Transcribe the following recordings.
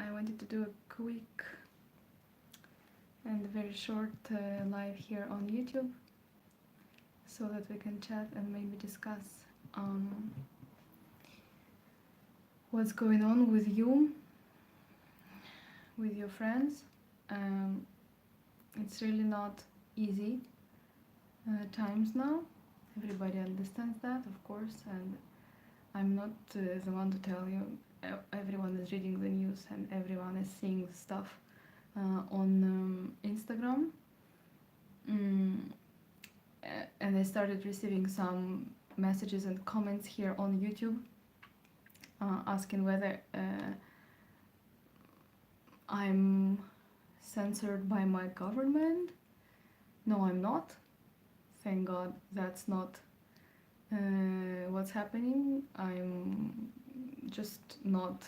I wanted to do a quick and very short live here on YouTube so that we can chat and maybe discuss what's going on with you, with your friends. It's really not easy times now. Everybody understands that, of course, and I'm not the one to tell you. Everyone is reading the news and everyone is seeing stuff on Instagram. And I started receiving some messages and comments here on YouTube asking whether I'm censored by my government. No, I'm not. Thank God that's not what's happening. I'm just not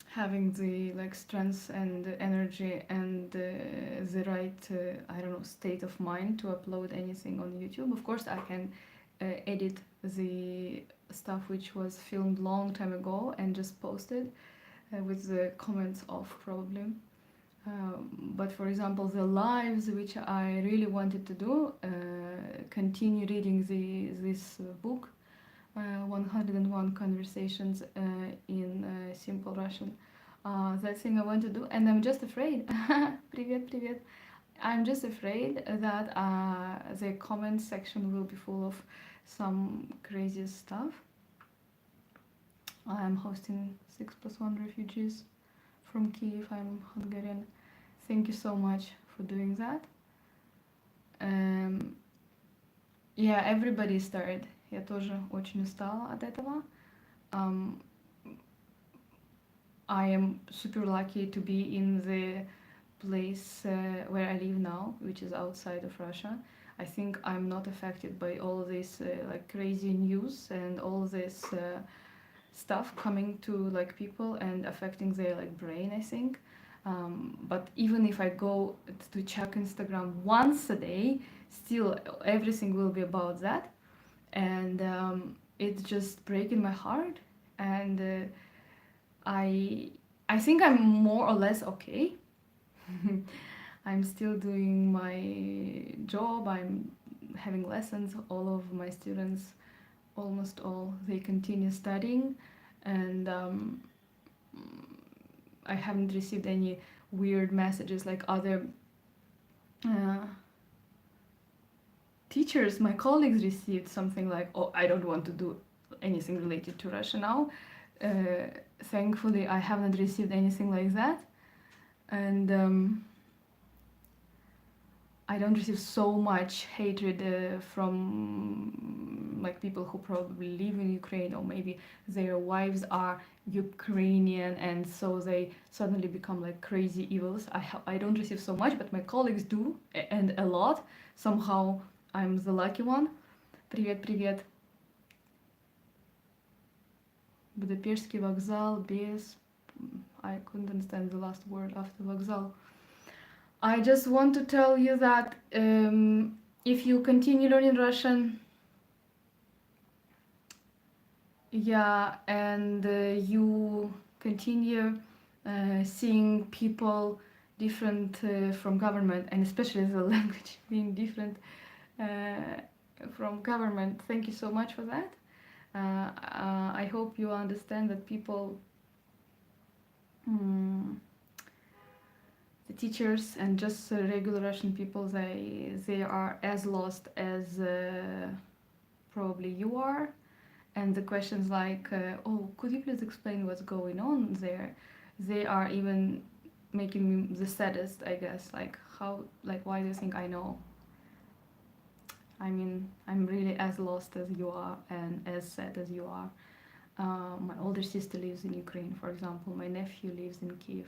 having the strength and energy and the right I don't know, state of mind to upload anything on YouTube. Of course I can edit the stuff which was filmed long time ago and just post it with the comments off probably. But for example, the lives which I really wanted to do, continue reading this book, 101 Conversations in Simple Russian. That thing I want to do, and I'm just afraid. Привет, привет. I'm just afraid that the comment section will be full of some crazy stuff. I'm hosting 6+1 refugees from Kiev. I'm Hungarian. Thank you so much for doing that. Yeah, everybody is tired. Я тоже очень устала от этого. I am super lucky to be in the place where I live now, which is outside of Russia. I think I'm not affected by all this crazy news and all this stuff coming to people and affecting their brain, I think. But even if I go to check Instagram once a day, still everything will be about that, and it's just breaking my heart. And I think I'm more or less okay. I'm still doing my job. I'm having lessons. All of my students, almost all, they continue studying, and I haven't received any weird messages like other teachers. My colleagues received something like, oh, I don't want to do anything related to Russia now. Thankfully, I haven't received anything like that. And I don't receive so much hatred from people who probably live in Ukraine, or maybe their wives are Ukrainian and so they suddenly become crazy evils. I don't receive so much, but my colleagues do, and a lot. Somehow I'm the lucky one. Привет, привет. Будапештский вокзал без... I couldn't understand the last word after вокзал. I just want to tell you that if you continue learning Russian, yeah, and you continue seeing people different from government, and especially the language being different from government, thank you so much for that. I hope you understand that people, the teachers and just regular Russian people, they are as lost as probably you are. And the questions like, oh, could you please explain what's going on there? They are even making me the saddest, I guess. Why do you think I know? I mean, I'm really as lost as you are and as sad as you are. My older sister lives in Ukraine, for example. My nephew lives in Kiev.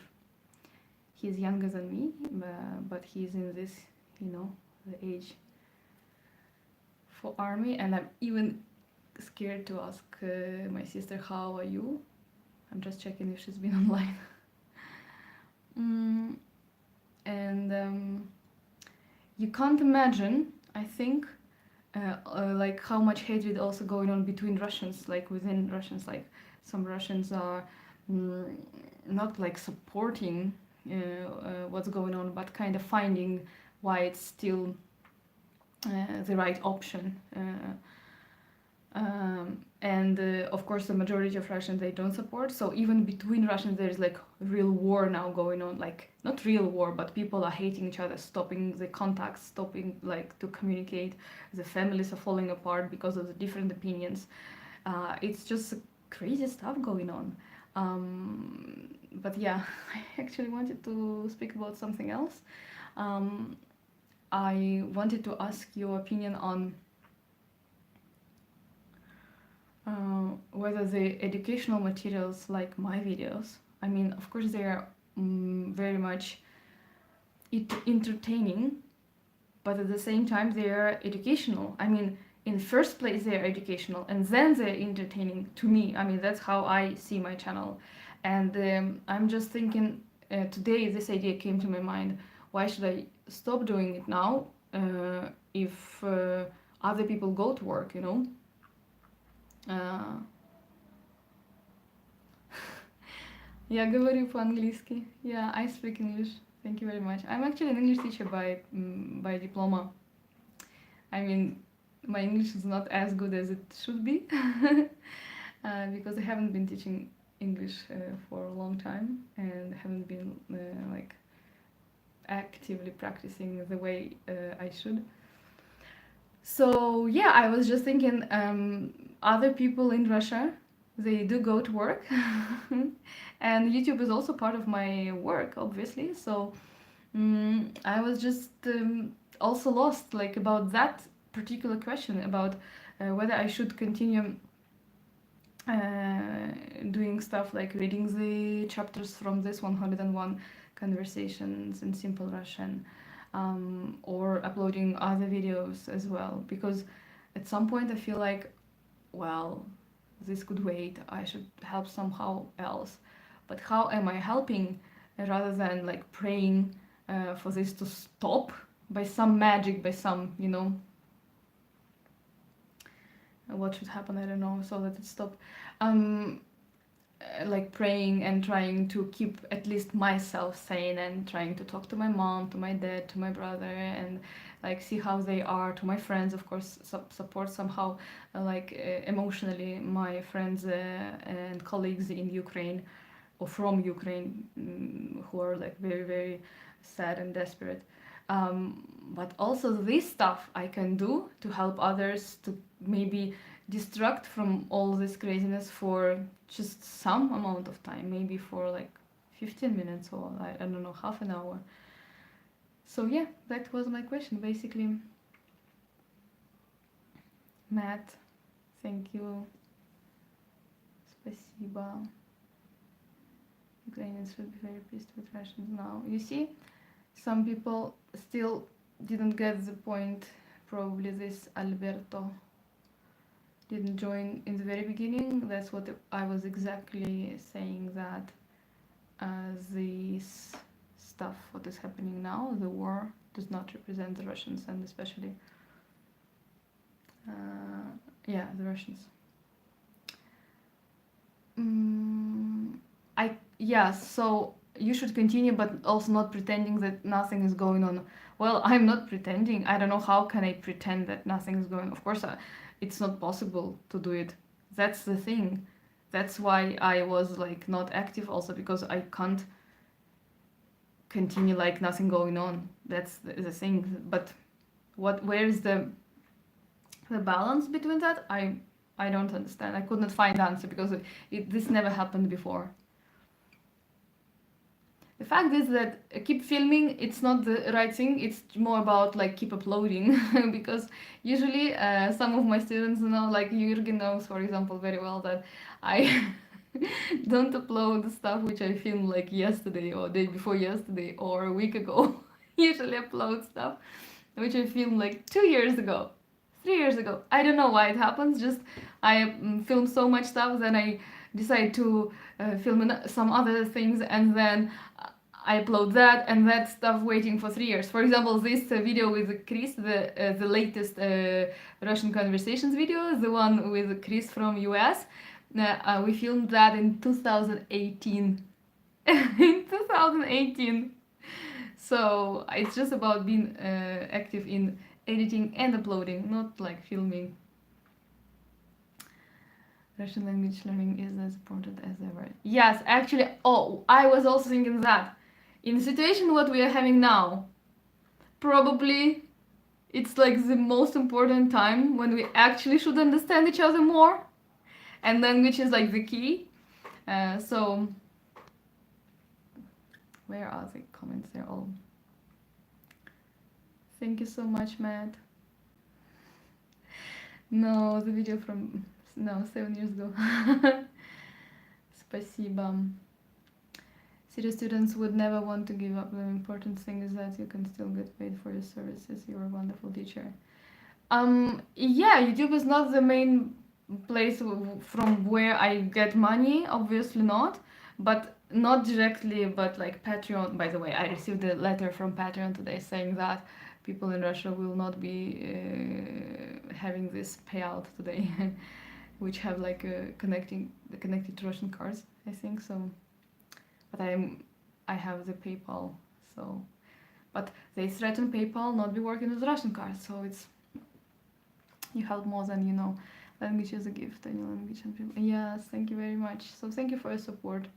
He's younger than me, but he's in this, the age for army. And I'm even scared to ask my sister, how are you? I'm just checking if she's been online. And you can't imagine, I think, how much hatred also going on between Russians, within Russians. Some Russians are mm, not like supporting what's going on, but kind of finding why it's still the right option. And of course, the majority of Russians they don't support. So even between Russians, there's like real war now going on. Like not real war, but people are hating each other, stopping the contacts, stopping like to communicate. The families are falling apart because of the different opinions. It's just crazy stuff going on. But yeah, I actually wanted to speak about something else. I wanted to ask your opinion on whether the educational materials like my videos, I mean, of course, they are very much entertaining, but at the same time, they are educational. I mean, in the first place, they are educational, and then they're entertaining to me. I mean, that's how I see my channel. And I'm just thinking, today this idea came to my mind. Why should I stop doing it now if other people go to work, you know? Я говорю по-английски. Yeah, I speak English. Thank you very much. I'm actually an English teacher by diploma. I mean, my English is not as good as it should be because I haven't been teaching English for a long time and haven't been like actively practicing the way I should. So yeah, I was just thinking, other people in Russia, they do go to work, and YouTube is also part of my work, obviously. So I was just also lost, like about that particular question about whether I should continue doing stuff like reading the chapters from this 101 conversations in simple Russian, or uploading other videos as well, because at some point I feel like, well, this could wait, I should help somehow else. But how am I helping rather than like praying for this to stop by some magic, by some, you know, what should happen, I don't know, so that it stop. Like praying and trying to keep at least myself sane, and trying to talk to my mom, to my dad, to my brother, and like see how they are, to my friends, of course, support somehow emotionally my friends and colleagues in Ukraine or from Ukraine, who are like very, very sad and desperate. But also this stuff I can do to help others to maybe distract from all this craziness for just some amount of time, maybe for like 15 minutes or I don't know, half an hour. So yeah, that was my question basically. Matt, thank you. Спасибо. Ukrainians should be very pissed with Russians now. You see, some people still didn't get the point. Probably this Alberto didn't join in the very beginning. That's what I was exactly saying, that this stuff, what is happening now, the war, does not represent the Russians, and especially the Russians. So you should continue, but also not pretending that nothing is going on. Well, I'm not pretending. I don't know how can I pretend that nothing is going on. Of course, it's not possible to do it. That's the thing. That's why I was like not active also, because I can't continue like nothing going on. That's the thing. But where is the balance between that? I don't understand. I could not find the answer because this never happened before. The fact is that keep filming, it's not the right thing. It's more about like keep uploading because usually some of my students know, like Jürgen knows, for example, very well that I don't upload stuff which I filmed like yesterday or day before yesterday or a week ago. Usually upload stuff which I filmed like 2 years ago, 3 years ago. I don't know why it happens. Just I film so much stuff, then I decide to film some other things, and then I upload that and that stuff waiting for 3 years. For example, this video with Chris, the latest Russian conversations video, the one with Chris from US, We filmed that in 2018. In 2018. So it's just about being active in editing and uploading, not like filming. Russian language learning is as important as ever. Yes, actually, oh, I was also thinking that. In the situation what we are having now, probably it's like the most important time when we actually should understand each other more, and language is like the key. So, where are the comments? They're all. Thank you so much, Matt. No, the video from 7 years ago. Спасибо. Serious students would never want to give up. The important thing is that you can still get paid for your services. You're a wonderful teacher. Yeah, YouTube is not the main place from where I get money, obviously not, but not directly, but like Patreon. By the way, I received a letter from Patreon today saying that people in Russia will not be having this payout today, which have like connected to Russian cards, I think so. But I have the PayPal, so. But they threaten PayPal not be working with Russian cards, so it's you help more than you know. Language is a gift, any language and people. Yes, thank you very much. So thank you for your support.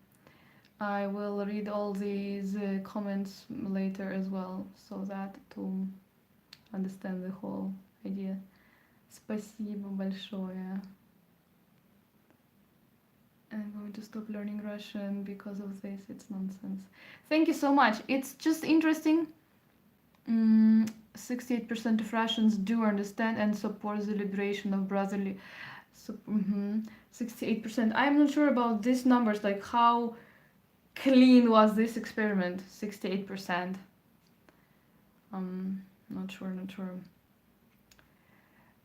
I will read all these comments later as well, so that to understand the whole idea. Спасибо большое. I'm going to stop learning Russian because of this. It's nonsense. Thank you so much. It's just interesting. 68% of Russians do understand and support the liberation of brotherly. 68%. I'm not sure about these numbers, like how clean was this experiment. 68%. Not sure.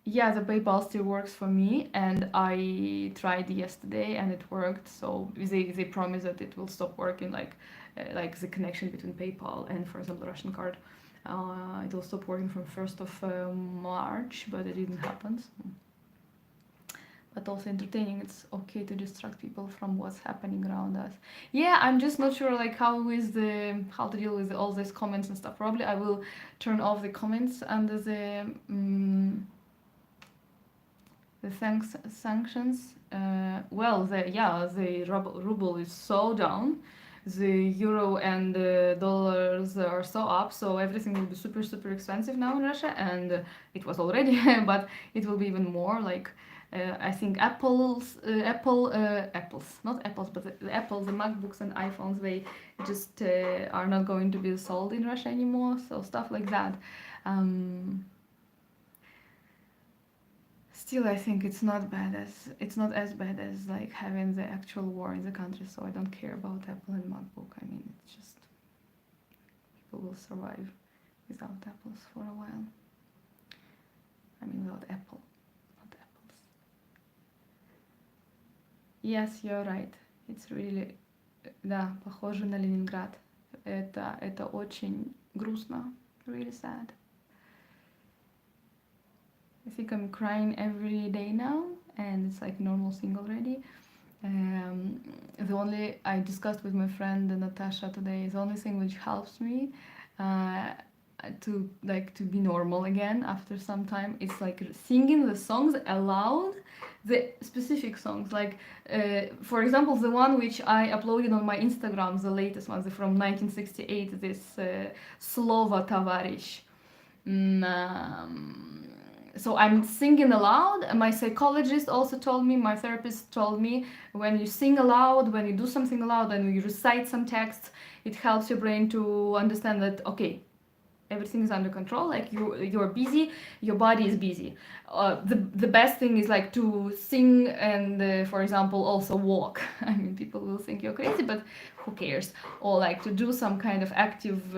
Yeah, the PayPal still works for me, and I tried yesterday and it worked. So they promise that it will stop working, like the connection between PayPal and, for example, Russian card. It will stop working from 1st of March, but it didn't happen. So. But also entertaining. It's okay to distract people from what's happening around us. Yeah, I'm just not sure like how to deal with all these comments and stuff. Probably I will turn off the comments under the sanctions. Well, the ruble is so down. The euro and the dollars are so up, so everything will be super expensive now in Russia, and it was already, but it will be even more. Like I think apples, not apples, but the Apple, the MacBooks and iPhones, they just are not going to be sold in Russia anymore. So stuff like that. Still, I think it's not as bad as like having the actual war in the country. So I don't care about Apple and MacBook. I mean, it's just people will survive without apples for a while. I mean, without Apple, not apples. Yes, you're right. It's really, да, похоже на Ленинград. Это очень грустно, really sad. I think I'm crying every day now, and it's like normal thing already. I discussed with my friend Anastasia today, the only thing which helps me to be normal again after some time, it's like singing the songs aloud, the specific songs, like for example the one which I uploaded on my Instagram, the latest one, from 1968, this Slovo Tavarish. So I'm singing aloud, and my psychologist also told me, my therapist told me, when you sing aloud, when you do something aloud, and you recite some texts, it helps your brain to understand that, okay, everything is under control, like you're busy, your body is busy. The best thing is like to sing and for example also walk. I mean, people will think you're crazy, but who cares? Or like to do some kind of active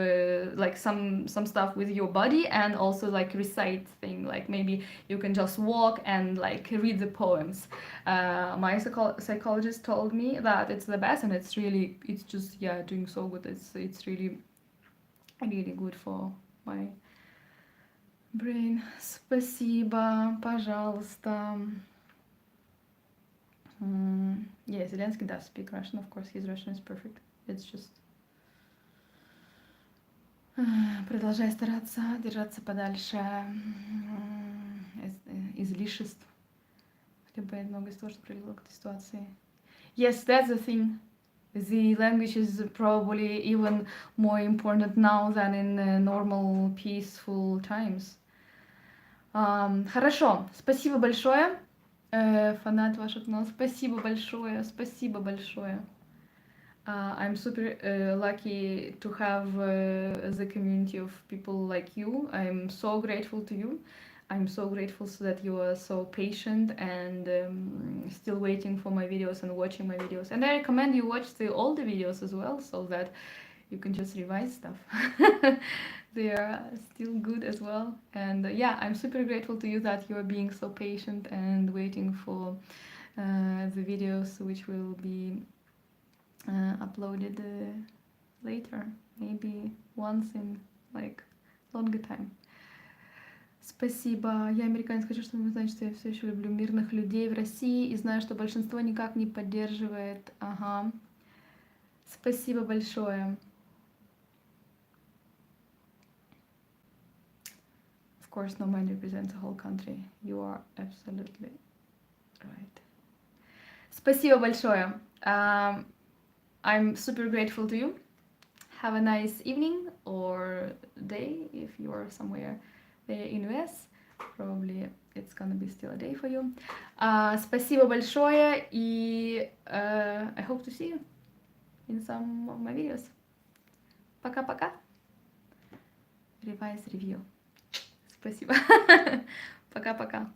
like some stuff with your body, and also like recite thing, like maybe you can just walk and like read the poems. My psychologist told me that it's the best, and it's just doing so good. It's really good for my brain. Спасибо, пожалуйста. Yeah, Zelensky does speak Russian, of course, his Russian is perfect. It's just... Продолжай стараться держаться подальше излишеств, либо много из того, что привело к этой ситуации. Yes, that's the thing. The language is probably even more important now than in normal peaceful times. Хорошо, спасибо большое. Фанат ваших каналов, спасибо большое, спасибо большое. I'm super lucky to have the community of people like you. I'm so grateful to you. I'm so grateful that you are so patient and still waiting for my videos and watching my videos. And I recommend you watch the older videos as well, so that you can just revise stuff. They are still good as well. And yeah, I'm super grateful to you that you are being so patient and waiting for the videos which will be uploaded later, maybe once in like longer time. Спасибо. Я американец, хочу, чтобы вы знали, что я все еще люблю мирных людей в России и знаю, что большинство никак не поддерживает. Ага. Спасибо большое. Of course, no man represents the whole country. You are absolutely right. Спасибо большое. I'm super grateful to you. Have a nice evening or day if you are somewhere there in US. Probably it's gonna be still a day for you. Спасибо большое и I hope to see you in some of my videos. Пока-пока. Revise review. Спасибо. Пока-пока.